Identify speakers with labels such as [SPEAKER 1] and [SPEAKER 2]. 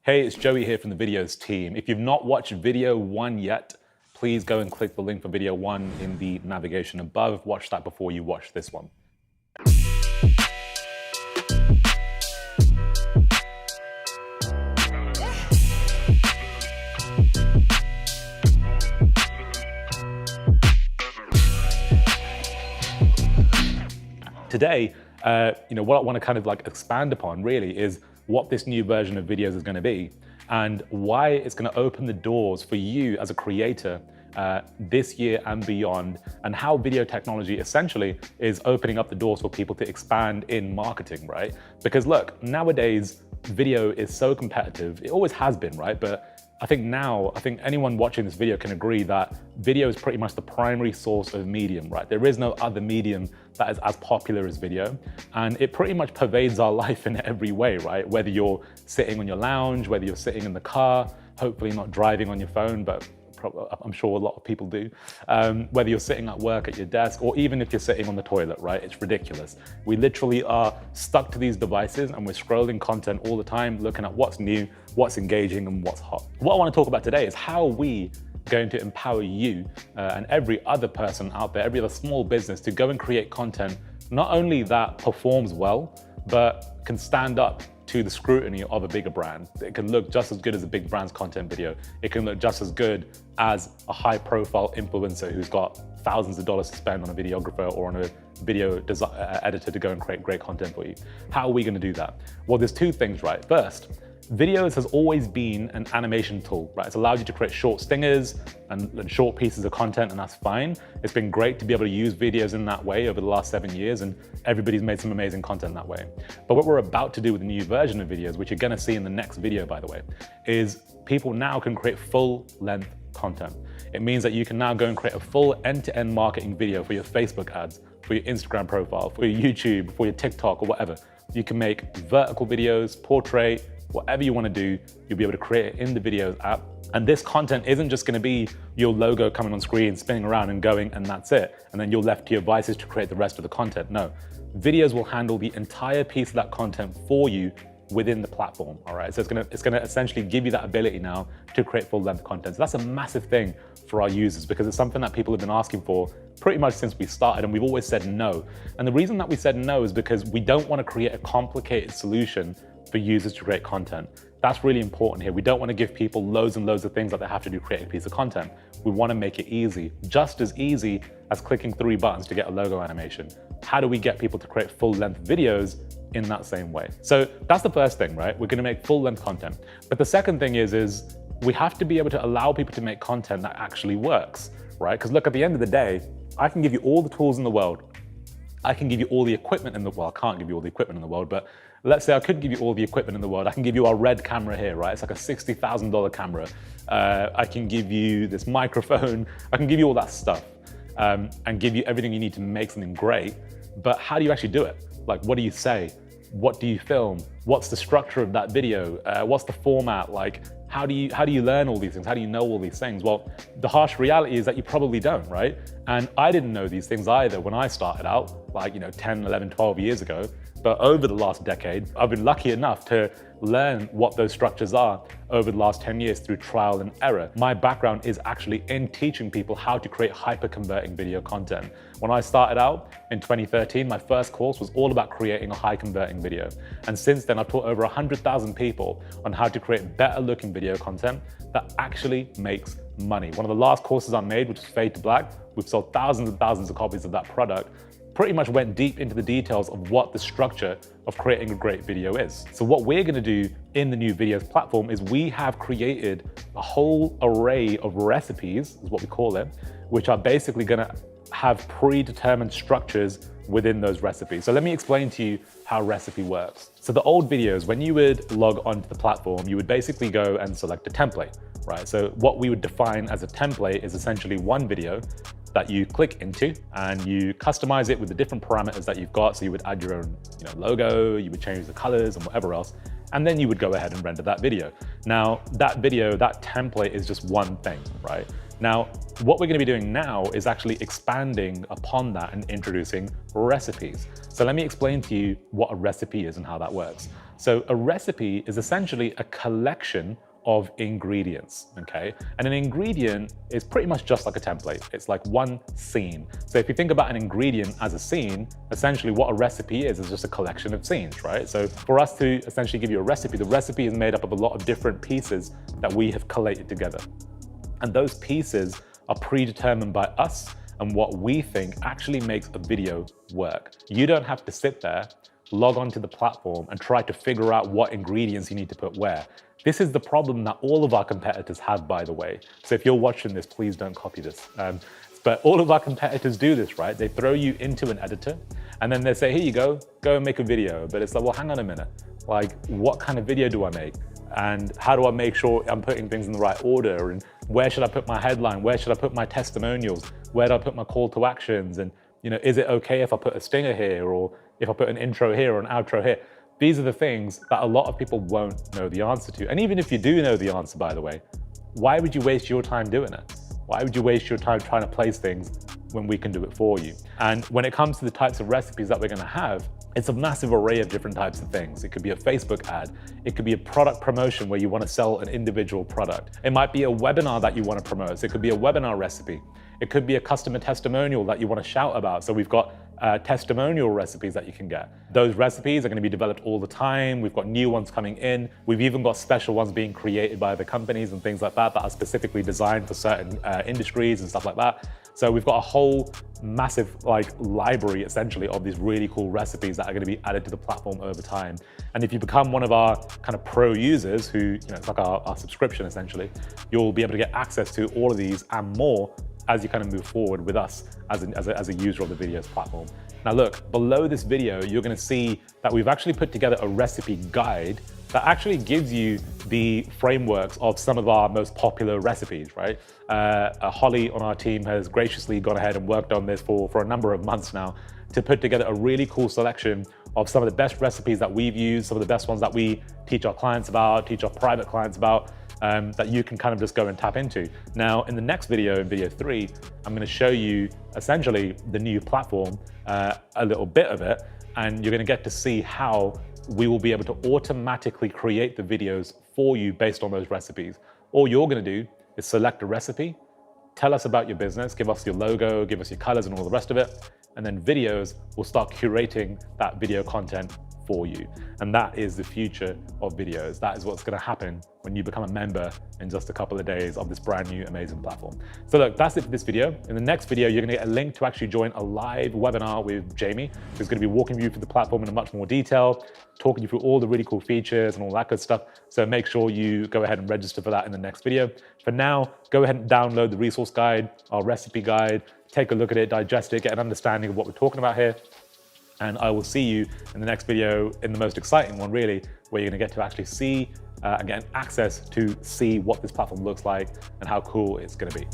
[SPEAKER 1] Hey, it's Joey here from the Viddyoze team. If you've not watched video 1 yet, please go and click the link for video 1 in the navigation above. Watch that before you watch this one. Today, what I want to kind of expand upon really is what this new version of Viddyoze is going to be and why it's going to open the doors for you as a creator this year and beyond, and how video technology essentially is opening up the doors for people to expand in marketing, right? Because look, nowadays, video is so competitive. It always has been, right? But I think anyone watching this video can agree that video is pretty much the primary source of medium, right? There is no other medium that is as popular as video. And it pretty much pervades our life in every way, right? Whether you're sitting on your lounge, whether you're sitting in the car, hopefully not driving on your phone, but I'm sure a lot of people do. Whether you're sitting at work at your desk, or even if you're sitting on the toilet, right? It's ridiculous. We literally are stuck to these devices and we're scrolling content all the time, looking at what's new, what's engaging, and what's hot. What I want to talk about today is how we going to empower you and every other person out there, every other small business to go and create content, not only that performs well, but can stand up to the scrutiny of a bigger brand. It can look just as good as a big brand's content video. It can look just as good as a high-profile influencer who's got thousands of dollars to spend on a videographer or on a video editor to go and create great content for you. How are we gonna do that? Well, there's two things, right? First, Viddyoze has always been an animation tool, right? It's allowed you to create short stingers and short pieces of content, and that's fine. It's been great to be able to use videos in that way over the last 7 years, and everybody's made some amazing content that way. But what we're about to do with the new version of Viddyoze, which you're gonna see in the next video, by the way, is people now can create full-length content. It means that you can now go and create a full end-to-end marketing video for your Facebook ads, for your Instagram profile, for your YouTube, for your TikTok, or whatever. You can make vertical videos, portrait, whatever you want to do, you'll be able to create it in the Viddyoze app. And this content isn't just going to be your logo coming on screen, spinning around and going, and that's it. And then you're left to your devices to create the rest of the content. No, Viddyoze will handle the entire piece of that content for you within the platform, all right? So it's gonna essentially give you that ability now to create full-length content. So that's a massive thing for our users because it's something that people have been asking for pretty much since we started, and we've always said no. And the reason that we said no is because we don't want to create a complicated solution for users to create content. That's really important here. We don't want to give people loads and loads of things that they have to do to create a piece of content. We want to make it easy, just as easy as clicking 3 buttons to get a logo animation. How do we get people to create full-length videos in that same way? So that's the first thing, right? We're going to make full-length content. But the second thing is we have to be able to allow people to make content that actually works, right? Because look, at the end of the day, I can give you all the tools in the world. I can give you all the equipment in the world. I can't give you all the equipment in the world, but let's say I could give you all the equipment in the world. I can give you our Red camera here, right? It's like a $60,000 camera. I can give you this microphone. I can give you all that stuff and give you everything you need to make something great. But how do you actually do it? Like, what do you say? What do you film? What's the structure of that video? What's the format? Like, how do you learn all these things? How do you know all these things? Well, the harsh reality is that you probably don't, right? And I didn't know these things either when I started out, 10, 11, 12 years ago. But over the last decade, I've been lucky enough to learn what those structures are over the last 10 years through trial and error. My background is actually in teaching people how to create hyper-converting video content. When I started out in 2013, my first course was all about creating a high-converting video. And since then, I've taught over 100,000 people on how to create better-looking video content that actually makes money. One of the last courses I made, which is Fade to Black, we've sold thousands and thousands of copies of that product, pretty much went deep into the details of what the structure of creating a great video is. So what we're gonna do in the new Viddyoze platform is we have created a whole array of recipes, is what we call it, which are basically gonna have predetermined structures within those recipes. So let me explain to you how recipe works. So the old videos, when you would log onto the platform, you would basically go and select a template, right? So what we would define as a template is essentially one video that you click into and you customize it with the different parameters that you've got. So you would add your own logo, you would change the colors and whatever else, and then you would go ahead and render that video. Now, that video, that template is just one thing, right? Now, what we're going to be doing now is actually expanding upon that and introducing recipes. So let me explain to you what a recipe is and how that works. So a recipe is essentially a collection of ingredients, okay? And an ingredient is pretty much just like a template. It's like one scene. So if you think about an ingredient as a scene, essentially what a recipe is just a collection of scenes, right? So for us to essentially give you a recipe, the recipe is made up of a lot of different pieces that we have collated together. And those pieces are predetermined by us and what we think actually makes a video work. You don't have to sit there, log onto the platform and try to figure out what ingredients you need to put where. This is the problem that all of our competitors have, by the way. So if you're watching this, please don't copy this. But all of our competitors do this, right? They throw you into an editor and then they say, here you go and make a video. But it's like, well, hang on a minute. Like, what kind of video do I make? And how do I make sure I'm putting things in the right order? And where should I put my headline? Where should I put my testimonials? Where do I put my call to actions? And is it okay if I put a stinger here, or if I put an intro here or an outro here? These are the things that a lot of people won't know the answer to. And even if you do know the answer, by the way, why would you waste your time doing it? Why would you waste your time trying to place things when we can do it for you? And when it comes to the types of recipes that we're gonna have, it's a massive array of different types of things. It could be a Facebook ad. It could be a product promotion where you want to sell an individual product. It might be a webinar that you want to promote. So it could be a webinar recipe. It could be a customer testimonial that you want to shout about. So we've got testimonial recipes that you can get. Those recipes are going to be developed all the time. We've got new ones coming in. We've even got special ones being created by other companies and things like that are specifically designed for certain industries and stuff like that. So we've got a whole massive library essentially of these really cool recipes that are going to be added to the platform over time. And if you become one of our kind of pro users who, it's like our subscription essentially, you'll be able to get access to all of these and more as you kind of move forward with us as a user of the Viddyoze platform. Now look, below this video, you're going to see that we've actually put together a recipe guide that actually gives you the frameworks of some of our most popular recipes, right? Holly on our team has graciously gone ahead and worked on this for a number of months now to put together a really cool selection of some of the best recipes that we've used, some of the best ones that we teach our clients about, teach our private clients about, that you can kind of just go and tap into. Now, in the next video, in video 3, I'm gonna show you essentially the new platform, a little bit of it, and you're gonna get to see how we will be able to automatically create the videos for you based on those recipes. All you're gonna do is select a recipe, tell us about your business, give us your logo, give us your colors and all the rest of it, and then Viddyoze will start curating that video content for you. And that is the future of Viddyoze. That is what's gonna happen when you become a member in just a couple of days of this brand new amazing platform. So look, that's it for this video. In the next video, you're gonna get a link to actually join a live webinar with Jamie, who's gonna be walking you through the platform in a much more detail, talking you through all the really cool features and all that good stuff. So make sure you go ahead and register for that in the next video. For now, go ahead and download the resource guide, our recipe guide, take a look at it, digest it, get an understanding of what we're talking about here. And I will see you in the next video, in the most exciting one really, where you're gonna get to actually see and get access to see what this platform looks like and how cool it's gonna be.